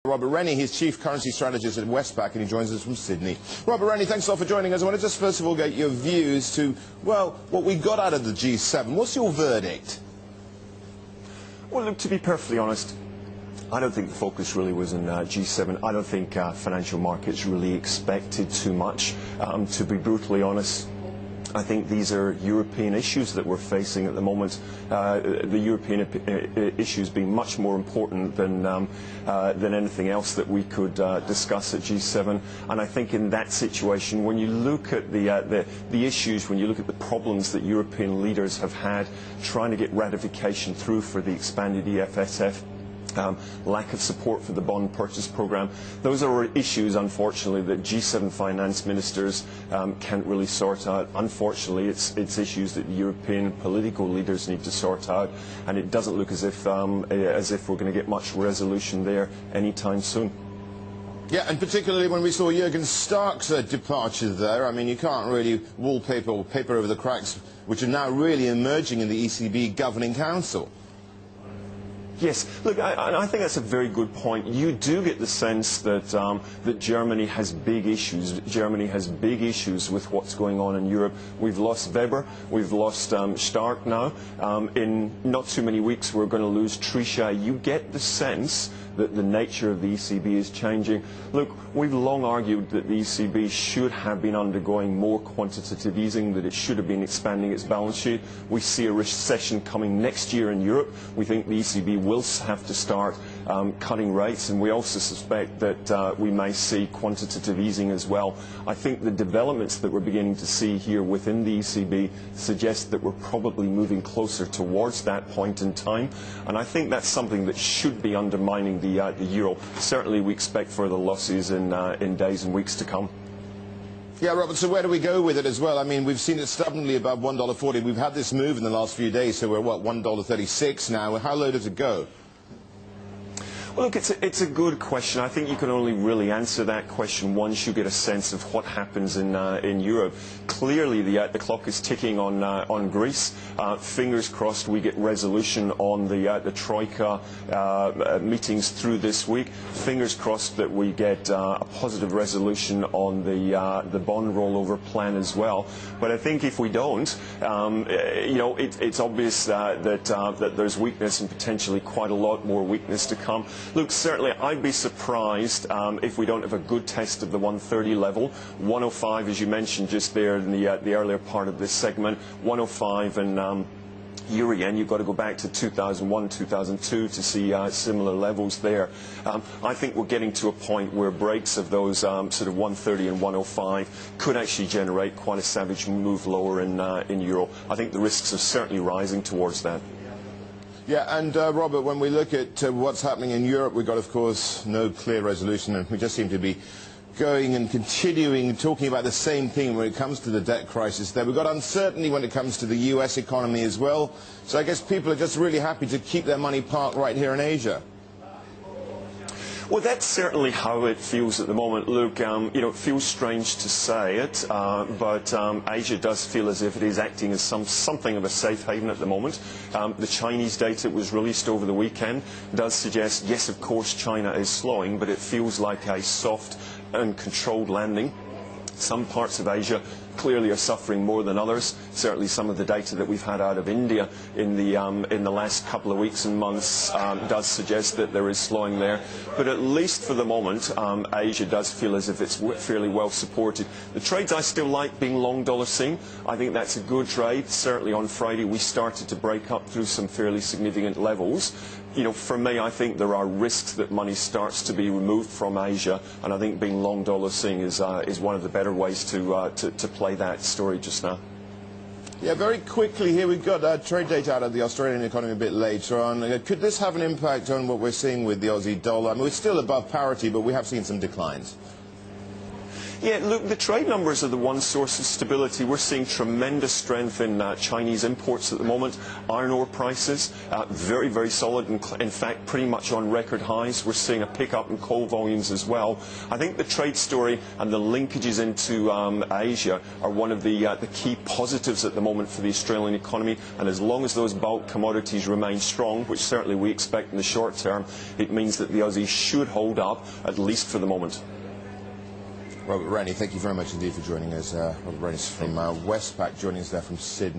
Robert Rennie, he's Chief Currency Strategist at Westpac, and he joins us from Sydney. Robert Rennie, thanks a lot for joining us. I want to just first of all get your views to, well, what we got out of the G7. What's your verdict? Well, look, to be perfectly honest, I don't think the focus really was in G7. I don't think financial markets really expected too much. To be brutally honest, I think these are European issues that we're facing at the moment. The European issues being much more important than anything else that we could discuss at G7. And I think in that situation, when you look at the issues, when you look at the problems that European leaders have had trying to get ratification through for the expanded EFSF, lack of support for the bond purchase programme. Those are issues, unfortunately, that G7 finance ministers can't really sort out. Unfortunately, it's issues that the European political leaders need to sort out, and it doesn't look as if we're going to get much resolution there anytime soon. Yeah, and particularly when we saw Jürgen Stark's departure there. I mean, you can't really wallpaper or paper over the cracks, which are now really emerging in the ECB Governing Council. Yes, look, I think that's a very good point. You do get the sense that that Germany has big issues. Germany has big issues with what's going on in Europe. We've lost Weber, we've lost Stark now. In not too many weeks, we're going to lose Trichet. You get the sense that the nature of the ECB is changing. Look, we've long argued that the ECB should have been undergoing more quantitative easing, that it should have been expanding its balance sheet. We see a recession coming next year in Europe. We think the ECB will have to start cutting rates, and we also suspect that we may see quantitative easing as well. I think the developments that we're beginning to see here within the ECB suggest that we're probably moving closer towards that point in time, and I think that's something that should be undermining the euro. Certainly we expect further losses in days and weeks to come. Yeah, Robert, so where do we go with it as well? I mean, we've seen it stubbornly above $1.40. We've had this move in the last few days, so we're, what, $1.36 now? How low does it go? Well, look, it's a good question. I think you can only really answer that question once you get a sense of what happens in Europe. Clearly, the clock is ticking on Greece. Fingers crossed we get resolution on the Troika meetings through this week. Fingers crossed that we get a positive resolution on the bond rollover plan as well. But I think if we don't, you know, it's obvious that there's weakness and potentially quite a lot more weakness to come. Look, certainly I'd be surprised if we don't have a good test of the 130 level. 105, as you mentioned just there in the earlier part of this segment, 105 and euro yen, you've got to go back to 2001, 2002 to see similar levels there. I think we're getting to a point where breaks of those sort of 130 and 105 could actually generate quite a savage move lower in euro. I think the risks are certainly rising towards that. Yeah, and Robert, when we look at what's happening in Europe, we've got, of course, no clear resolution, and we just seem to be going and continuing talking about the same thing when it comes to the debt crisis there. We've got uncertainty when it comes to the US economy as well, so I guess people are just really happy to keep their money parked right here in Asia. Well, that's certainly how it feels at the moment. Look, you know, it feels strange to say it, but Asia does feel as if it is acting as something of a safe haven at the moment. The Chinese data was released over the weekend does suggest, yes, of course, China is slowing, but it feels like a soft and controlled landing. Some parts of Asia clearly are suffering more than others. Certainly some of the data that we've had out of India in the last couple of weeks and months does suggest that there is slowing there. But at least for the moment, Asia does feel as if it's fairly well supported. The trades I still like being long dollar sing. I think that's a good trade. Certainly on Friday we started to break up through some fairly significant levels. You know, for me, I think there are risks that money starts to be removed from Asia, and I think being long dollar sing is one of the better ways to play that story just now. Yeah, very quickly here, we've got trade data out of the Australian economy a bit later on. Could this have an impact on what we're seeing with the Aussie dollar? I mean, we're still above parity, but we have seen some declines. Yeah, look, the trade numbers are the one source of stability. We're seeing tremendous strength in Chinese imports at the moment. Iron ore prices, very, very solid, and in fact, pretty much on record highs. We're seeing a pickup in coal volumes as well. I think the trade story and the linkages into Asia are one of the key positives at the moment for the Australian economy, and as long as those bulk commodities remain strong, which certainly we expect in the short term, it means that the Aussie should hold up, at least for the moment. Robert Rennie, thank you very much indeed for joining us. Robert Rennie from Westpac, joining us there from Sydney.